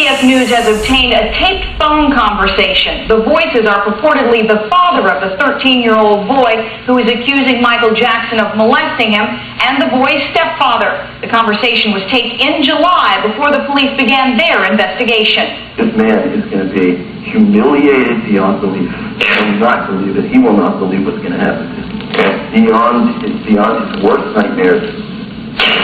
CBS News has obtained a taped phone conversation. The voices are purportedly the father of the 13-year-old boy who is accusing Michael Jackson of molesting him and the boy's stepfather. The conversation was taped in July before the police began their investigation. This man is going to be humiliated beyond belief. He will not believe it. He will not believe what's going to happen to him. Beyond his worst nightmares.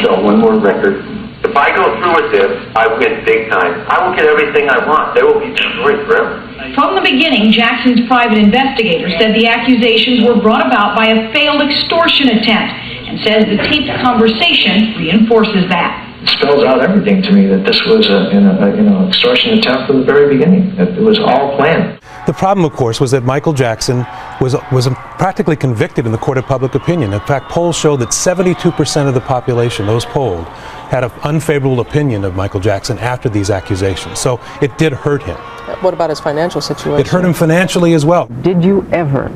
So one more record. If I go through with this, I win big time. I will get everything I want. They will be destroyed forever. From the beginning, Jackson's private investigator said the accusations were brought about by a failed extortion attempt and says the taped conversation reinforces that. It spells out everything to me that this was an extortion attempt from the very beginning. It was all planned. The problem, of course, was that Michael Jackson was practically convicted in the court of public opinion. In fact, polls show that 72% of the population, those polled, had an unfavorable opinion of Michael Jackson after these accusations. So it did hurt him. What about his financial situation? It hurt him financially as well. Did you ever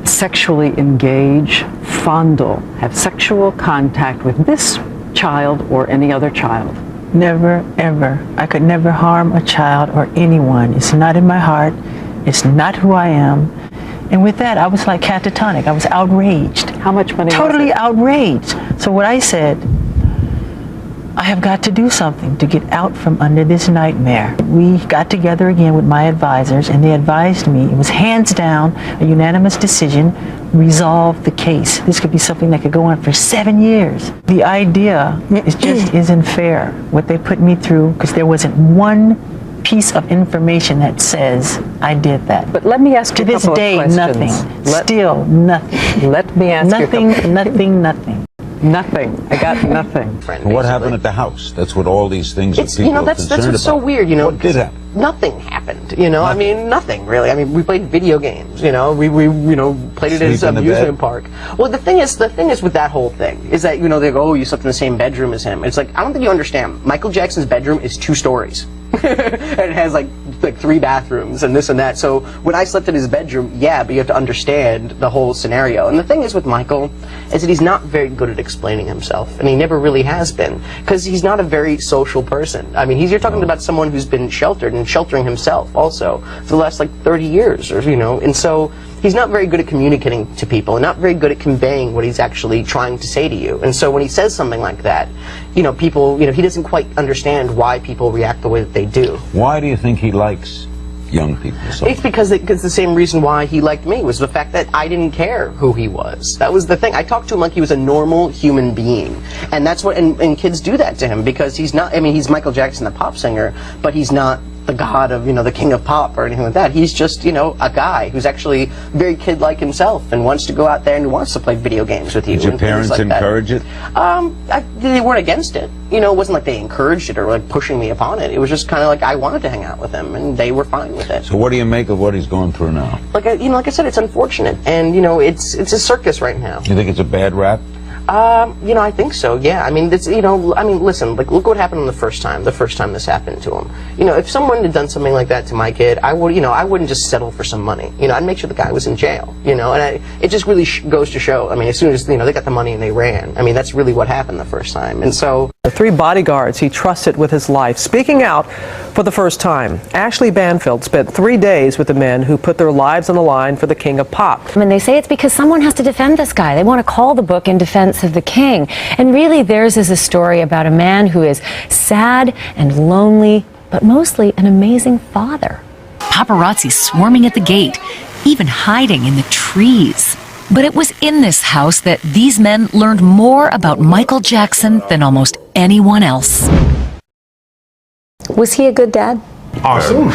sexually engage, fondle, have sexual contact with this child or any other child? Never, ever. I could never harm a child or anyone. It's not in my heart. It's not who I am. And with that, I was like catatonic. I was outraged. How much money was it? Totally outraged. So what I said, I have got to do something to get out from under this nightmare. We got together again with my advisors, and they advised me, it was hands down, a unanimous decision, resolve the case. This could be something that could go on for 7 years. The idea just isn't fair, what they put me through, because there wasn't one piece of information that says I did that. But let me ask you to a this couple day, of questions. nothing. Still nothing. Let me ask you a couple. Nothing. Nothing. I got nothing. What happened at the house? That's what all these things that people are that's concerned what's so about. weird, What did happen? Nothing happened, I mean, nothing really. I mean, we played video games, we played it as an amusement park. Well, the thing is with that whole thing is that, they go, oh, you slept in the same bedroom as him. It's like, I don't think you understand. Michael Jackson's bedroom is 2 stories. And it has like 3 bathrooms and this and that. So when I slept in his bedroom, yeah, but you have to understand the whole scenario. And the thing is with Michael is that he's not very good at explaining himself, and he never really has been, because he's not a very social person. I mean, you're talking about someone who's been sheltered and sheltering himself also for the last 30 years, or and so he's not very good at communicating to people and not very good at conveying what he's actually trying to say to you. And so when he says something like that, people, he doesn't quite understand why people react the way that they do. Why do you think he likes young people so It's because the same reason why he liked me was the fact that I didn't care who he was. That was the thing. I talked to him like he was a normal human being. And that's what, and kids do that to him, because he's not, I mean, he's Michael Jackson, the pop singer, but he's not the god of, the king of pop or anything like that. He's just, a guy who's actually very kid-like himself and wants to go out there and wants to play video games with you. Did your parents encourage it? They weren't against it. It wasn't like they encouraged it or pushing me upon it. It was just kind of like I wanted to hang out with him, and they were fine with it. So what do you make of what he's going through now? Like I said, it's unfortunate, and it's a circus right now. You think it's a bad rap? I think so, yeah. I mean, it's, listen, look what happened the first time this happened to him. If someone had done something like that to my kid, I wouldn't just settle for some money. I'd make sure the guy was in jail, and it just really goes to show, I mean, as soon as, they got the money and they ran, I mean, that's really what happened the first time, and so... The 3 bodyguards he trusted with his life speaking out for the first time. Ashley Banfield spent 3 days with the men who put their lives on the line for the king of pop. And they say it's because someone has to defend this guy. They want to call the book in defense of the king. And really theirs is a story about a man who is sad and lonely, but mostly an amazing father. Paparazzi swarming at the gate, even hiding in the trees. But it was in this house that these men learned more about Michael Jackson than almost anyone else. Was he a good dad? Awesome.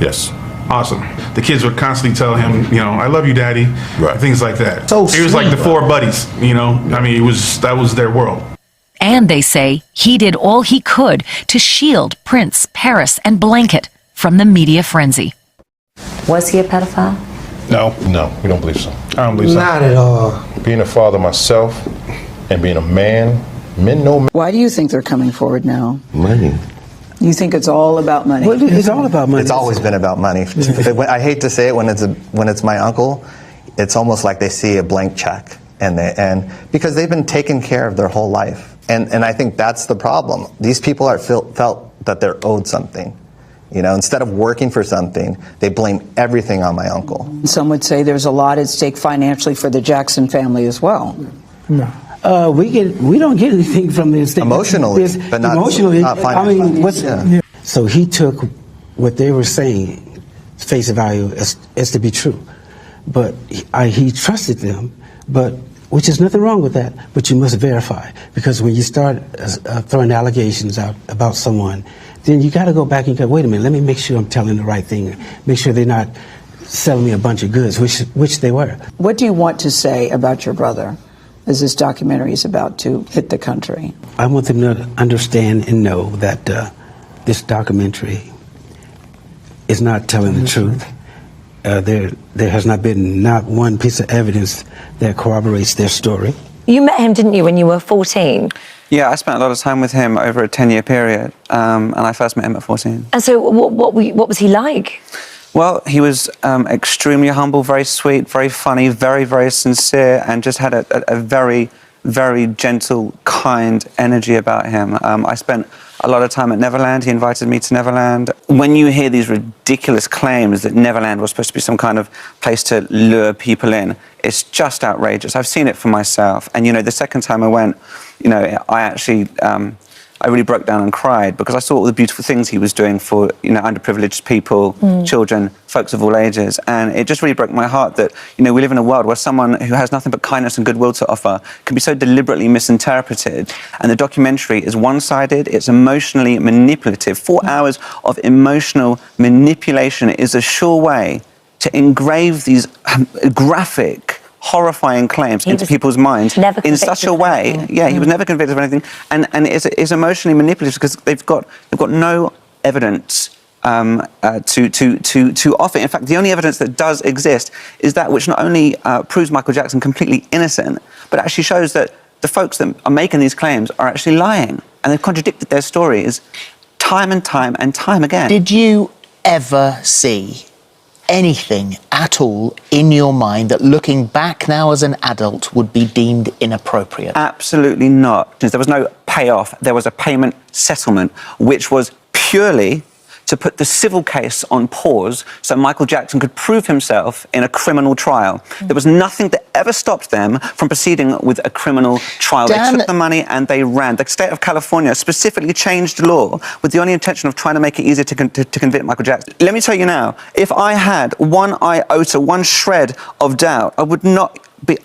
Yes. Awesome. The kids would constantly tell him, I love you, Daddy. Right. Things like that. So it was like the 4 buddies, I mean, that was their world. And they say he did all he could to shield Prince, Paris, and Blanket from the media frenzy. Was he a pedophile? No, we don't believe so. I don't believe so. Not at all. Being a father myself and being a man, men know. Why do you think they're coming forward now? Money. You think it's all about money? Well, it's all about money. It's always been about money. I hate to say it when it's my uncle, it's almost like they see a blank check, and because they've been taken care of their whole life, and I think that's the problem. These people felt that they're owed something. You know, instead of working for something, they blame everything on my uncle. Some would say there's a lot at stake financially for the Jackson family as well. No. We don't get anything from the estate. Emotionally, but not emotionally. Not financially. So he took what they were saying, face value, as to be true. But he trusted them, which is nothing wrong with that, but you must verify. Because when you start throwing allegations out about someone, then you got to go back and go, wait a minute, let me make sure I'm telling the right thing. Make sure they're not selling me a bunch of goods, which they were. What do you want to say about your brother as this documentary is about to hit the country? I want them to understand and know that this documentary is not telling the truth. There has not been not one piece of evidence that corroborates their story. You met him, didn't you, when you were 14? Yeah, I spent a lot of time with him over a 10-year period, and I first met him at 14. And so what was he like? Well, he was extremely humble, very sweet, very funny, very, very sincere, and just had a very, very gentle, kind energy about him. I spent a lot of time at Neverland. He invited me to Neverland. When you hear these ridiculous claims that Neverland was supposed to be some kind of place to lure people in, it's just outrageous. I've seen it for myself. And, you know, the second time I went, you know, I actually, I really broke down and cried because I saw all the beautiful things he was doing for, you know, underprivileged people, children, folks of all ages. And it just really broke my heart that, you know, we live in a world where someone who has nothing but kindness and goodwill to offer can be so deliberately misinterpreted. And the documentary is one-sided, it's emotionally manipulative. 4 hours of emotional manipulation is a sure way to engrave these graphic, horrifying claims into people's minds in such a way. Yeah, he was never convicted of anything, and it's emotionally manipulative because they've got no evidence to offer. In fact, the only evidence that does exist is that which not only proves Michael Jackson completely innocent, but actually shows that the folks that are making these claims are actually lying, and they've contradicted their stories time and time and time again. Did you ever see anything at all in your mind that, looking back now as an adult, would be deemed inappropriate? Absolutely not. There was no payoff. There was a payment settlement, which was purely to put the civil case on pause so Michael Jackson could prove himself in a criminal trial. There was nothing that ever stopped them from proceeding with a criminal trial. They took the money and they ran. The state of California specifically changed law with the only intention of trying to make it easier to convict Michael Jackson. Let me tell you now, if I had one iota, one shred of doubt, I would not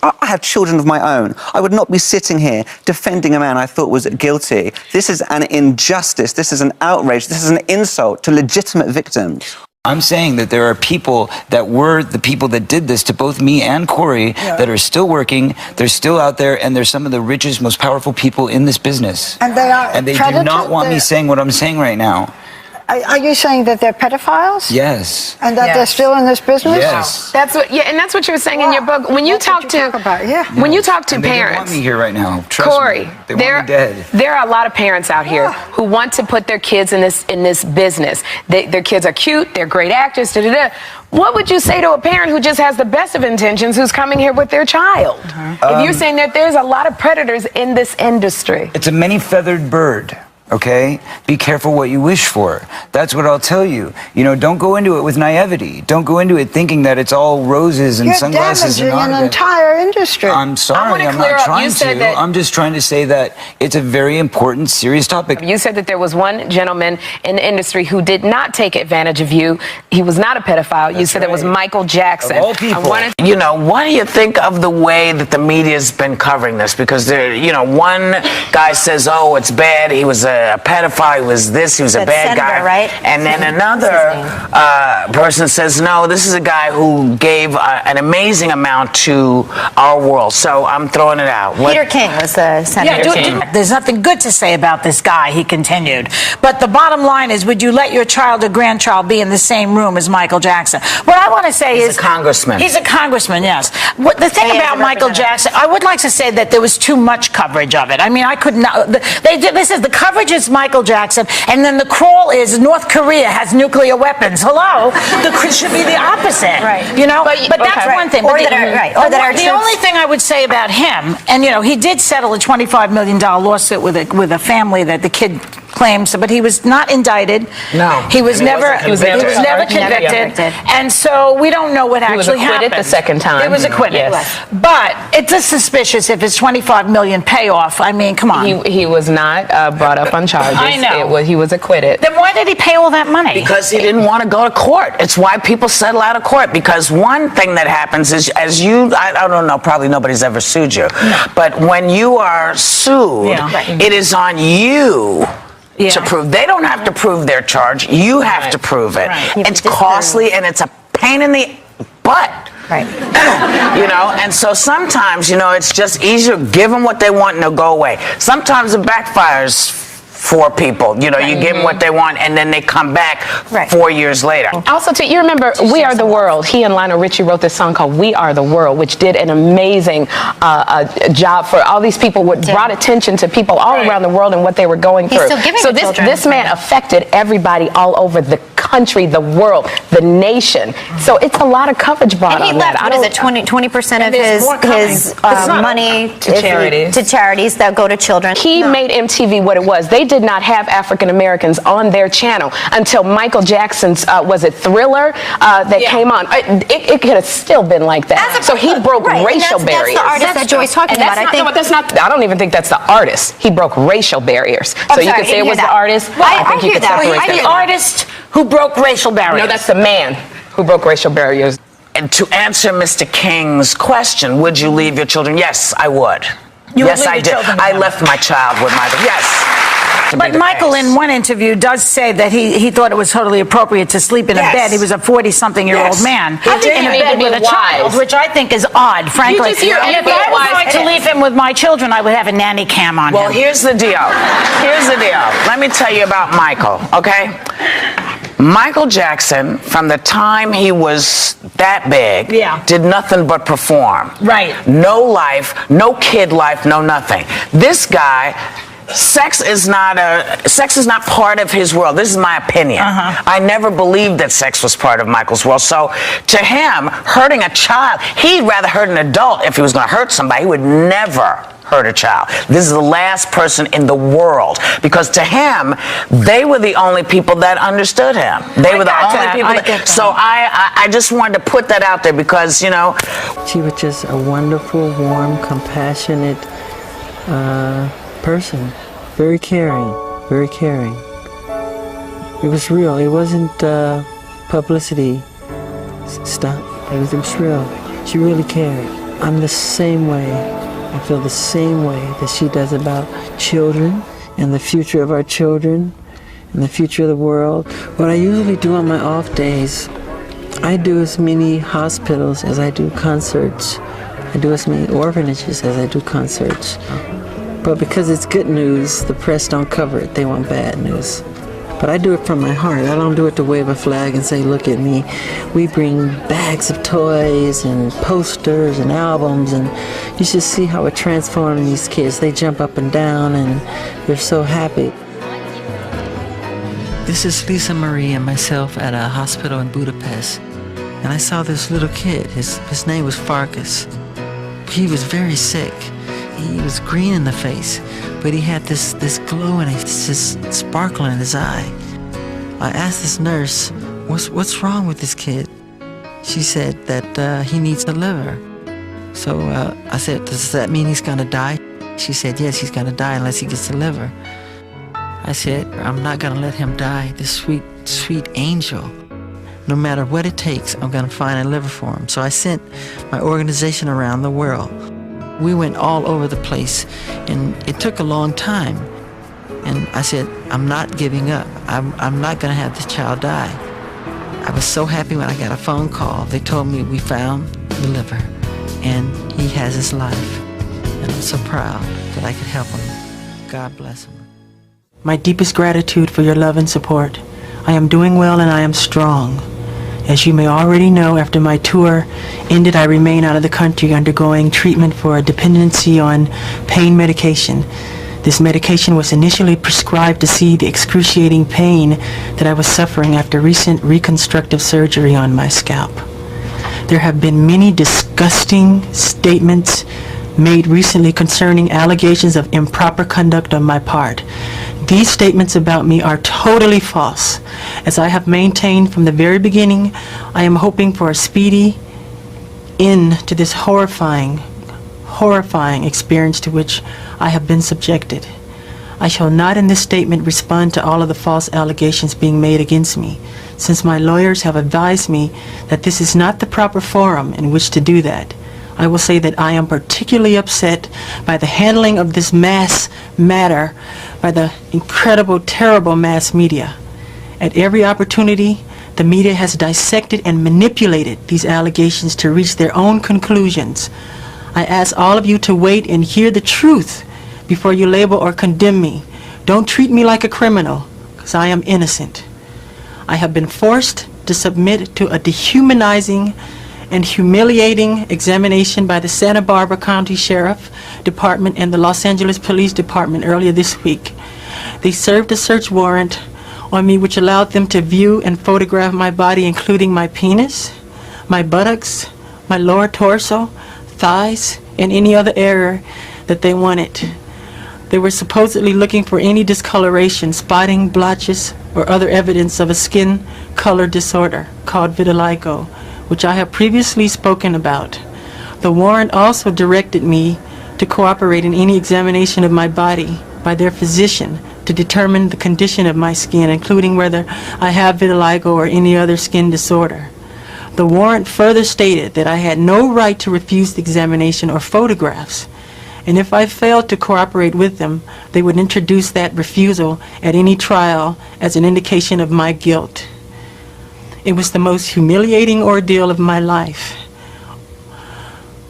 I have children of my own. I would not be sitting here defending a man I thought was guilty. This is an injustice. This is an outrage. This is an insult to legitimate victims. I'm saying that there are people that were the people that did this to both me and Corey that are still working, they're still out there, and they're some of the richest, most powerful people in this business. And they are And they do not want me saying what I'm saying right now. Are you saying that they're pedophiles? Yes. And that they're still in this business? Yes. That's what. Yeah, and that's what you were saying in your book. When you talk to when you talk to And they don't parents, want me here right now. Trust Corey, me. They want me dead. there are a lot of parents out here who want to put their kids in this business. Their kids are cute. They're great actors. What would you say to a parent who just has the best of intentions, who's coming here with their child? If you're saying that there's a lot of predators in this industry. It's a many-feathered bird. Okay? Be careful what you wish for. That's what I'll tell you. You know, don't go into it with naivety. Don't go into it thinking that it's all roses and sunglasses and damaging an entire industry. I'm sorry, I'm not trying to. I'm just trying to say that it's a very important, serious topic. You said that there was one gentleman in the industry who did not take advantage of you. He was not a pedophile. You said it was Michael Jackson. Of all people. You know, what do you think of the way that the media's been covering this? Because there, you know, one guy says, "Oh, it's bad. He was a pedophile. He was this. He was a bad guy." Right? And then another person says, "No, this is a guy who gave an amazing amount to our world." So I'm throwing it out. Peter King was the senator. There's nothing good to say about this guy, he continued. But the bottom line is, would you let your child or grandchild be in the same room as Michael Jackson? What I want to say is... He's a congressman. He's a congressman, yes. The thing about Michael Jackson, I would like to say that there was too much coverage of it. I mean, I could not... This is the coverage is Michael Jackson, and then the crawl is North Korea has nuclear weapons. Hello? It should be the opposite. Right. You know? But that's one thing. Or But the only thing I would say about him, and you know, he did settle a $25 million lawsuit with a family that the kid claims, but he was not indicted. No. He was And never he wasn't convicted. convicted. And so we don't know what actually happened. He was acquitted the second time. He was acquitted. Yes. But it's just suspicious if it's 25 million payoff. I mean, come on. He was not brought up on charges. I know. He was acquitted. Then why did he pay all that money? Because he didn't want to go to court. It's why people settle out of court. Because one thing that happens is, I don't know, probably nobody's ever sued you, but when you are sued, it is on you to prove. They don't have to prove their charge. You have to prove it. It's costly and it's a pain in the butt. Right. You know, and so sometimes, you know, it's just easier. Give them what they want and they'll go away. Sometimes it backfires for people. You know, you give them what they want and then they come back 4 years later. Also, you remember We Are the World. He and Lionel Richie wrote this song called We Are the World, which did an amazing job for all these people, brought attention to people all around the world and what they were going through. So this man affected everybody all over the country, the world, the nation. So it's a lot of coverage brought And he on left, that. what is it, 20% of his money to charities. To charities that go to children. He made MTV what it was. They did not have African Americans on their channel until Michael Jackson's, was it Thriller, that came on. It could have still been like that. So he broke racial barriers. That's the artist that Joy's talking about. I don't even think that's the artist. He broke racial barriers. So you could say it was the artist. I think you could separate them. The artist who broke racial barriers. No, that's the man who broke racial barriers. And to answer Mr. King's question, would you leave your children? Yes, I would. Yes, I did. I left my child with my, But Michael, in one interview, does say that he thought it was totally appropriate to sleep in a bed. He was a 40-something-year-old man in a bed with a child, which I think is odd, frankly. And if I was going to leave him with my children, I would have a nanny cam on him. Well, here's the deal. Here's the deal. Let me tell you about Michael, okay? Michael Jackson, from the time he was that big, did nothing but perform. Right. No life, no kid life, no nothing. This guy, sex is not part of his world. This is my opinion. I never believed that sex was part of Michael's world. So to him, hurting a child, he'd rather hurt an adult if he was going to hurt somebody. He would never hurt a child. This is the last person in the world, because to him, they were the only people that understood him. They were the only people that, so I just wanted to put that out there because, you know. She was just a wonderful, warm, compassionate person. Very caring, very caring. It was real. It wasn't publicity stuff. It was real. She really cared. I'm the same way. I feel the same way that she does about children and the future of our children and the future of the world. What I usually do on my off days, I do as many hospitals as I do concerts. I do as many orphanages as I do concerts. But because it's good news, the press don't cover it. They want bad news. But I do it from my heart. I don't do it to wave a flag and say, look at me. We bring bags of toys and posters and albums, and you should see how it transforms these kids. They jump up and down and they're so happy. This is Lisa Marie and myself at a hospital in Budapest. And I saw this little kid. His name was Farkas. He was very sick. He was green in the face, but he had this glow and this sparkle in his eye. I asked this nurse, what's wrong with this kid? She said that he needs a liver. So I said, does that mean he's gonna die? She said, yes, he's gonna die unless he gets a liver. I said, I'm not gonna let him die, this sweet, sweet angel. No matter what it takes, I'm gonna find a liver for him. So I sent my organization around the world. We went all over the place, and it took a long time. And I said, I'm not giving up. I'm not going to have this child die. I was so happy when I got a phone call. They told me we found the liver, and he has his life. And I'm so proud that I could help him. God bless him. My deepest gratitude for your love and support. I am doing well and I am strong. As you may already know, after my tour ended, I remain out of the country undergoing treatment for a dependency on pain medication. This medication was initially prescribed to see the excruciating pain that I was suffering after recent reconstructive surgery on my scalp. There have been many disgusting statements made recently concerning allegations of improper conduct on my part. These statements about me are totally false. As I have maintained from the very beginning, I am hoping for a speedy end to this horrifying experience to which I have been subjected. I shall not in this statement respond to all of the false allegations being made against me, since my lawyers have advised me that this is not the proper forum in which to do that. I will say that I am particularly upset by the handling of this mass matter by the incredible, terrible mass media. At every opportunity, the media has dissected and manipulated these allegations to reach their own conclusions. I ask all of you to wait and hear the truth before you label or condemn me. Don't treat me like a criminal, because I am innocent. I have been forced to submit to a dehumanizing and humiliating examination by the Santa Barbara County Sheriff Department and the Los Angeles Police Department earlier this week. They served a search warrant on me which allowed them to view and photograph my body, including my penis, my buttocks, my lower torso, thighs, and any other area that they wanted. They were supposedly looking for any discoloration, spotting, blotches, or other evidence of a skin color disorder called vitiligo, which I have previously spoken about. The warrant also directed me to cooperate in any examination of my body by their physician to determine the condition of my skin, including whether I have vitiligo or any other skin disorder. The warrant further stated that I had no right to refuse the examination or photographs, and if I failed to cooperate with them, they would introduce that refusal at any trial as an indication of my guilt. It was the most humiliating ordeal of my life,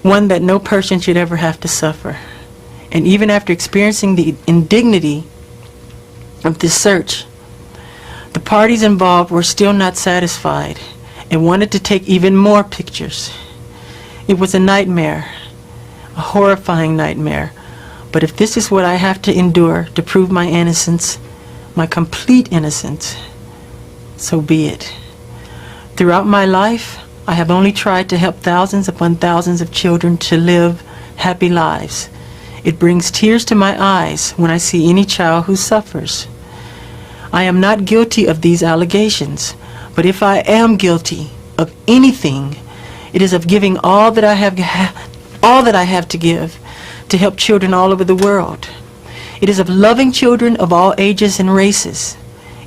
one that no person should ever have to suffer. And even after experiencing the indignity of this search, the parties involved were still not satisfied and wanted to take even more pictures. It was a nightmare, a horrifying nightmare. But if this is what I have to endure to prove my innocence, my complete innocence, so be it. Throughout my life, I have only tried to help thousands upon thousands of children to live happy lives. It brings tears to my eyes when I see any child who suffers. I am not guilty of these allegations, but if I am guilty of anything, it is of giving all that I have to give to help children all over the world. It is of loving children of all ages and races.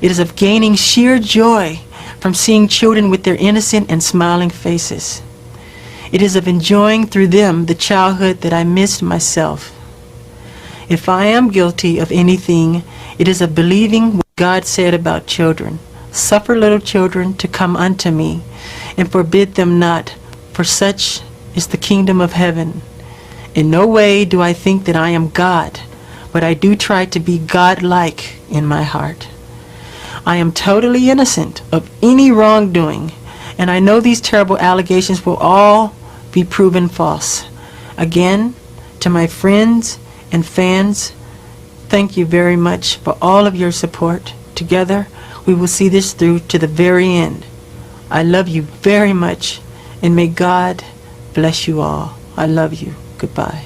It is of gaining sheer joy from seeing children with their innocent and smiling faces. It is of enjoying through them the childhood that I missed myself. If I am guilty of anything, it is of believing what God said about children. Suffer little children to come unto me, and forbid them not, for such is the kingdom of heaven. In no way do I think that I am God, but I do try to be God-like in my heart. I am totally innocent of any wrongdoing, and I know these terrible allegations will all be proven false. Again, to my friends and fans, thank you very much for all of your support. Together, we will see this through to the very end. I love you very much, and may God bless you all. I love you. Goodbye.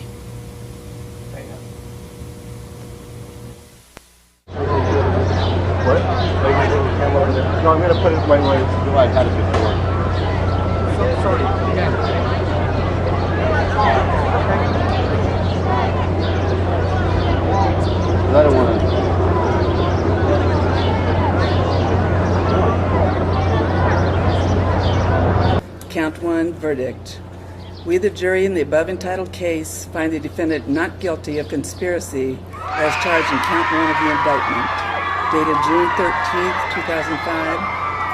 No, I'm going to put it my way. I've had it before. So sorry. I don't want to. Count 1, verdict. We, the jury, in the above entitled case, find the defendant not guilty of conspiracy as charged in count 1 of the indictment, dated June 13th, 2005,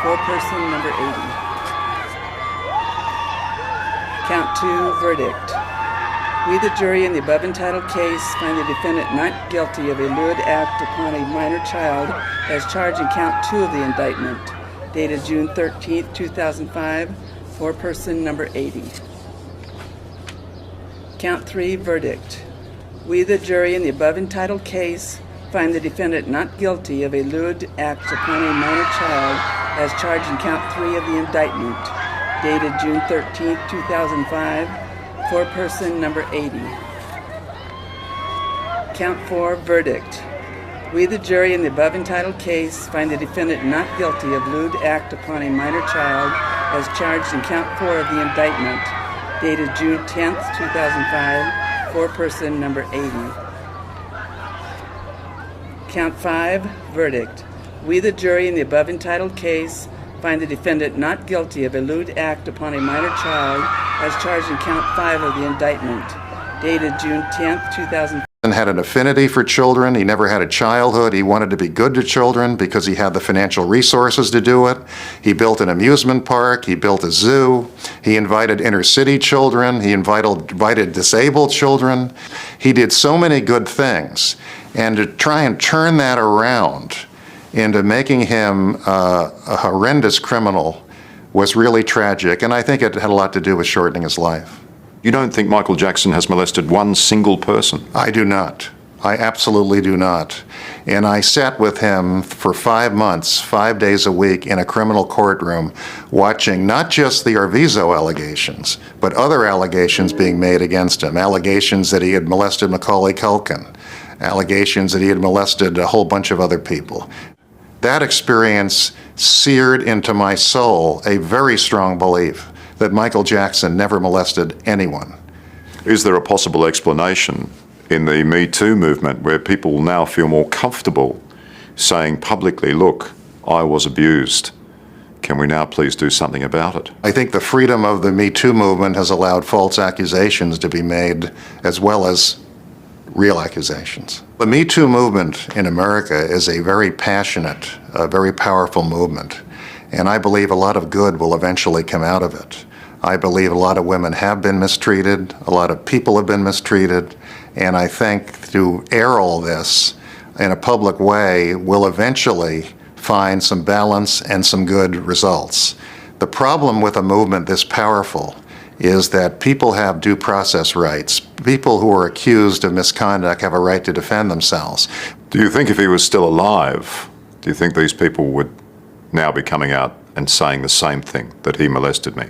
foreperson number 80. Count 2, verdict. We, the jury, in the above entitled case, find the defendant not guilty of a lewd act upon a minor child as charged in count 2 of the indictment, dated June 13th, 2005, foreperson number 80. Count 3, verdict. We, the jury, in the above entitled case, find the defendant not guilty of a lewd act upon a minor child as charged in count 3 of the indictment, dated June 13, 2005, foreperson number 80. Count 4, verdict. We, the jury, in the above entitled case, find the defendant not guilty of lewd act upon a minor child as charged in count 4 of the indictment, dated June 10th, 2005, foreperson number 80. Count 5, verdict. We, the jury, in the above entitled case, find the defendant not guilty of a lewd act upon a minor child as charged in count 5 of the indictment, dated June 10th, 2005. And had an affinity for children. He never had a childhood. He wanted to be good to children because he had the financial resources to do it. He built an amusement park. He built a zoo. He invited inner city children. He invited disabled children. He did so many good things. And to try and turn that around into making him a horrendous criminal was really tragic. And I think it had a lot to do with shortening his life. You don't think Michael Jackson has molested one single person? I do not. I absolutely do not. And I sat with him for 5 months, 5 days a week in a criminal courtroom, watching not just the Arvizo allegations, but other allegations being made against him. Allegations that he had molested Macaulay Culkin. Allegations that he had molested a whole bunch of other people. That experience seared into my soul a very strong belief that Michael Jackson never molested anyone. Is there a possible explanation in the Me Too movement where people now feel more comfortable saying publicly, look, I was abused. Can we now please do something about it? I think the freedom of the Me Too movement has allowed false accusations to be made as well as real accusations. The Me Too movement in America is a very passionate, very powerful movement. And I believe a lot of good will eventually come out of it. I believe a lot of women have been mistreated, a lot of people have been mistreated, and I think to air all this in a public way will eventually find some balance and some good results. The problem with a movement this powerful is that people have due process rights. People who are accused of misconduct have a right to defend themselves. Do you think if he was still alive, do you think these people would now be coming out and saying the same thing, that he molested me?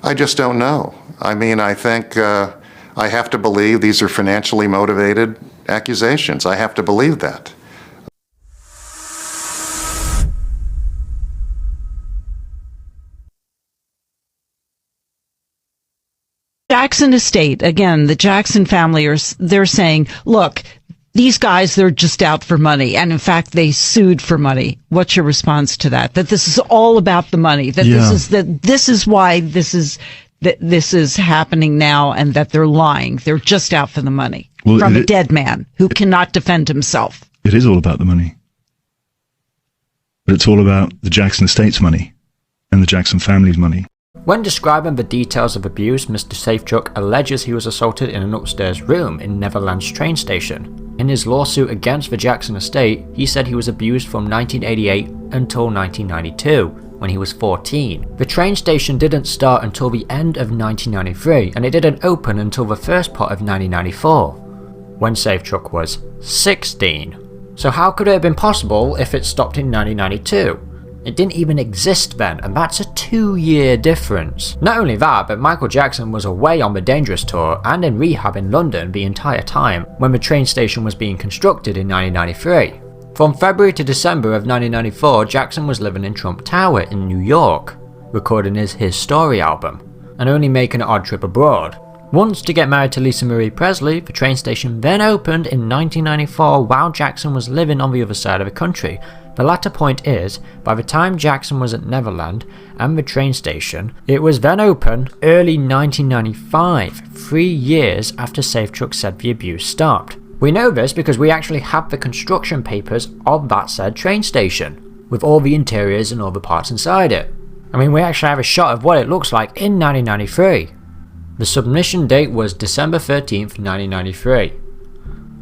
I just don't know. I mean, I think I have to believe these are financially motivated accusations. I have to believe that. Jackson estate, again, the Jackson family they're saying, look, these guys, they're just out for money. And in fact, they sued for money. What's your response to that? That this is all about the money, that this is why this is happening now, and that they're lying. They're just out for the money from a dead man who cannot defend himself. It is all about the money. But it's all about the Jackson estate's money and the Jackson family's money. When describing the details of abuse, Mr. Safechuck alleges he was assaulted in an upstairs room in Neverland's train station. In his lawsuit against the Jackson estate, he said he was abused from 1988 until 1992, when he was 14. The train station didn't start until the end of 1993, and it didn't open until the first part of 1994, when Safechuck was 16. So how could it have been possible if it stopped in 1992? It didn't even exist then, and that's a 2-year difference. Not only that, but Michael Jackson was away on the Dangerous tour and in rehab in London the entire time when the train station was being constructed in 1993. From February to December of 1994, Jackson was living in Trump Tower in New York, recording his Story album, and only making an odd trip abroad. Once to get married to Lisa Marie Presley, the train station then opened in 1994 while Jackson was living on the other side of the country. The latter point is, by the time Jackson was at Neverland and the train station, it was then open early 1995, 3 years after Safechuck said the abuse stopped. We know this because we actually have the construction papers of that said train station, with all the interiors and all the parts inside it. I mean, we actually have a shot of what it looks like in 1993. The submission date was December 13th, 1993.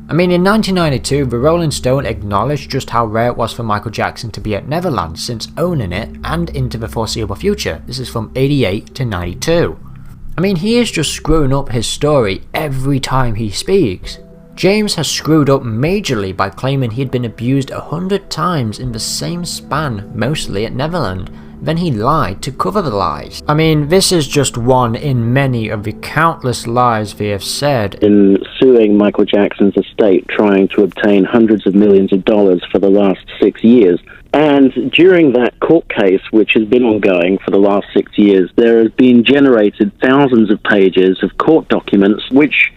I mean, in 1992, the Rolling Stone acknowledged just how rare it was for Michael Jackson to be at Neverland since owning it and into the foreseeable future. This is from 88 to 92. I mean, he is just screwing up his story every time he speaks. James has screwed up majorly by claiming he'd been abused 100 times in the same span, mostly at Neverland. then he lied to cover the lies. I mean, this is just one in many of the countless lies they have said. In suing Michael Jackson's estate, trying to obtain hundreds of millions of dollars for the last 6 years. And during that court case, which has been ongoing for the last 6 years, there has been generated thousands of pages of court documents which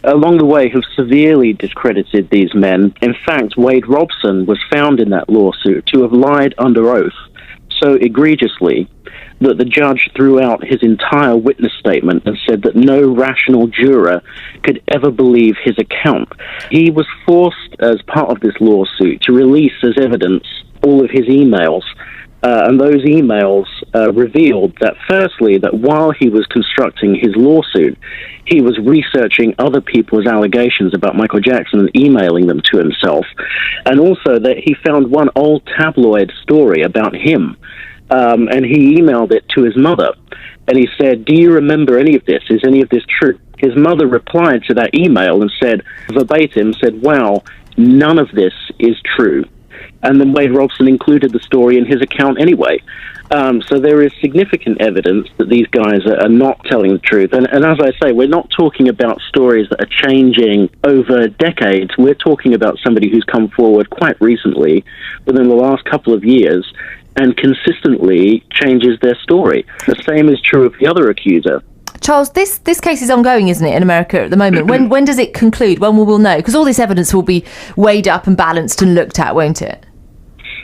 along the way have severely discredited these men. In fact, Wade Robson was found in that lawsuit to have lied under oath so egregiously that the judge threw out his entire witness statement and said that no rational juror could ever believe his account. He was forced, as part of this lawsuit, to release as evidence all of his emails. And those emails revealed that, firstly, that while he was constructing his lawsuit, he was researching other people's allegations about Michael Jackson and emailing them to himself, and also that he found one old tabloid story about him, and he emailed it to his mother, and he said, "Do you remember any of this? Is any of this true?" His mother replied to that email and said, verbatim, said, "Wow, none of this is true." And then Wade Robson included the story in his account anyway. So there is significant evidence that these guys are not telling the truth. And as I say, we're not talking about stories that are changing over decades. We're talking about somebody who's come forward quite recently, within the last couple of years, and consistently changes their story. The same is true of the other accuser. Charles, this case is ongoing, isn't it, in America at the moment? When does it conclude? When will we know? Because all this evidence will be weighed up and balanced and looked at, won't it?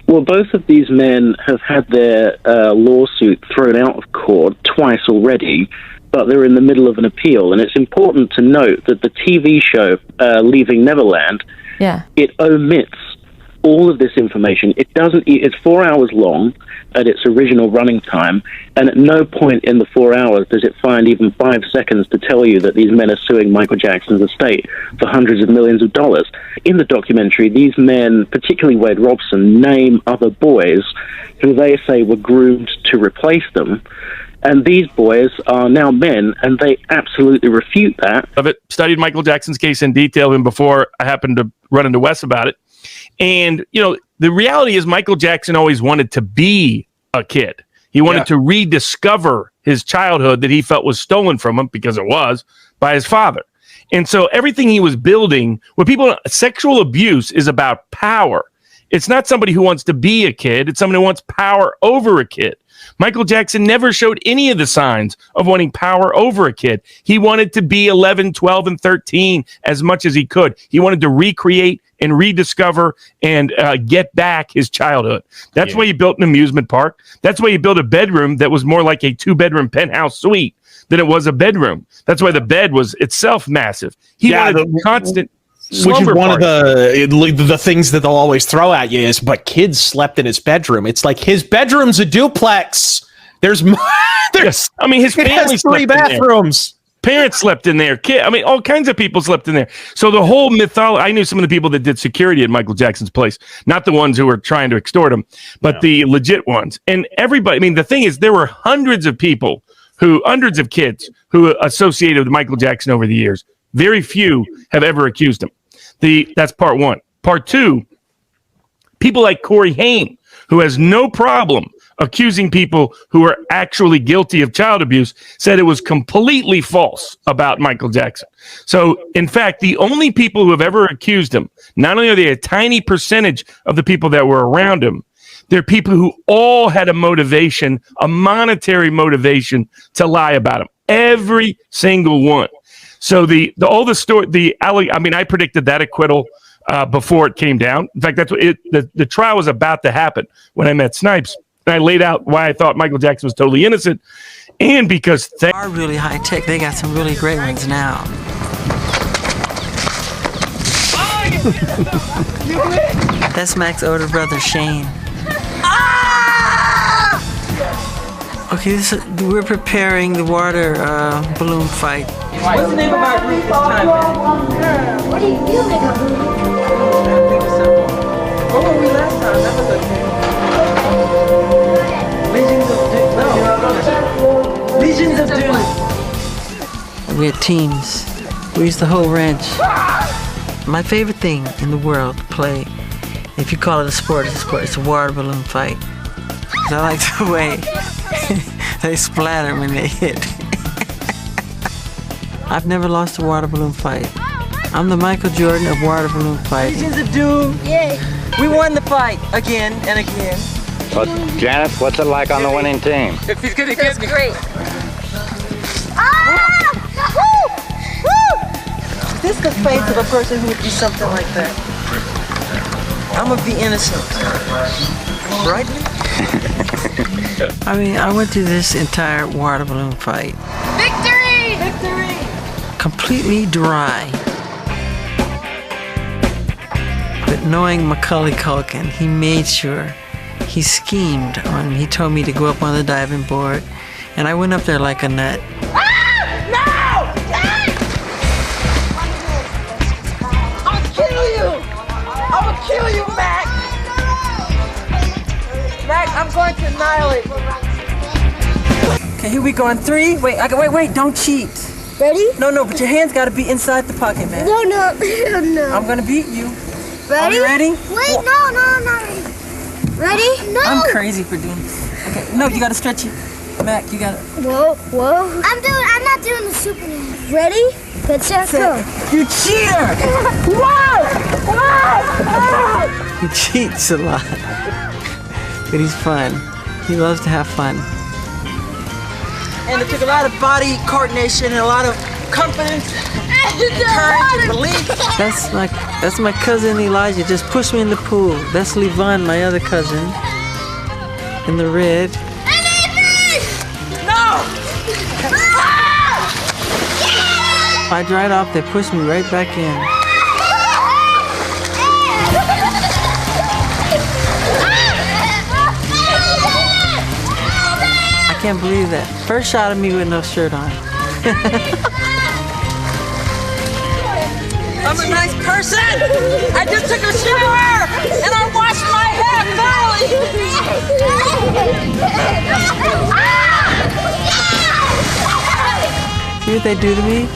Well, both of these men have had their lawsuit thrown out of court twice already, but they're in the middle of an appeal. And it's important to note that the TV show, Leaving Neverland, it omits all of this information. It doesn't. It's 4 hours long at its original running time, and at no point in the 4 hours does it find even 5 seconds to tell you that these men are suing Michael Jackson's estate for hundreds of millions of dollars. In the documentary, these men, particularly Wade Robson, name other boys who they say were groomed to replace them. And these boys are now men, and they absolutely refute that. I've studied Michael Jackson's case in detail, and before I happened to run into Wes about it. And, you know, the reality is Michael Jackson always wanted to be a kid. He wanted to rediscover his childhood that he felt was stolen from him, because it was, by his father. And so everything he was building, sexual abuse is about power. It's not somebody who wants to be a kid. It's somebody who wants power over a kid. Michael Jackson never showed any of the signs of wanting power over a kid. He wanted to be 11, 12, and 13 as much as he could. He wanted to recreate and rediscover and get back his childhood. That's why he built an amusement park. That's why he built a bedroom that was more like a 2-bedroom penthouse suite than it was a bedroom. That's why the bed was itself massive. He wanted constant... Which is one of the things that they'll always throw at you is, but kids slept in his bedroom. It's like, his bedroom's a duplex. There's I mean, his family has 3 bathrooms. Parents slept in there. All kinds of people slept in there. So the whole mythology, I knew some of the people that did security at Michael Jackson's place, not the ones who were trying to extort him, but the legit ones. And everybody, I mean, the thing is, there were hundreds of kids who associated with Michael Jackson over the years. Very few have ever accused him. That's part one. Part two, people like Corey Haim, who has no problem accusing people who are actually guilty of child abuse, said it was completely false about Michael Jackson. So, in fact, the only people who have ever accused him, not only are they a tiny percentage of the people that were around him, they're people who all had a motivation, a monetary motivation to lie about him. Every single one. So I predicted that acquittal before it came down. In fact, that's what the trial was about to happen when I met Snipes. And I laid out why I thought Michael Jackson was totally innocent, and because they are really high tech. They got some really great ones now. That's Mac's older brother Shane. Okay, we're preparing the water balloon fight. What's the name of our group this time, man? What do you feel like a What were we last time? That was okay. Legions of Doom. We had teams. We used the whole ranch. My favorite thing in the world to play, if you call it a sport, it's a sport. It's a water balloon fight. 'cause I like the way they splatter when they hit. I've never lost a water balloon fight. I'm the Michael Jordan of water balloon fighting. Legions of Doom. Yay. We won the fight again and again. But Janice, what's it like on the winning team? If he's gonna get me. Great. This is the face of a person who would do something like that. I'm gonna be innocent. Right? I mean, I went through this entire water balloon fight. Victory! Victory! Completely dry. But knowing Macaulay Culkin, he made sure, he schemed on me. He told me to go up on the diving board, and I went up there like a nut. Kill you, Mac! Mac, I'm going to annihilate you. Okay, here we go on 3. Wait, don't cheat. Ready? No, but your hands gotta be inside the pocket, Mac. No. I'm gonna beat you. Ready? Are you ready? Wait, no, I'm not ready. Ready? No! I'm crazy for doing this. Okay, no, you gotta stretch it. Mac, you gotta. Whoa. I'm not doing the Superman. Ready? Get set, go. You cheater! Whoa! He cheats a lot, but he's fun. He loves to have fun. And it took a lot of body coordination and a lot of confidence, and courage, and belief. That's my cousin Elijah. Just pushed me in the pool. That's Levon, my other cousin, in the red. No! I dried off. They pushed me right back in. I can't believe that. First shot of me with no shirt on. I'm a nice person. I just took a shower and I washed my hair thoroughly. See what they do to me?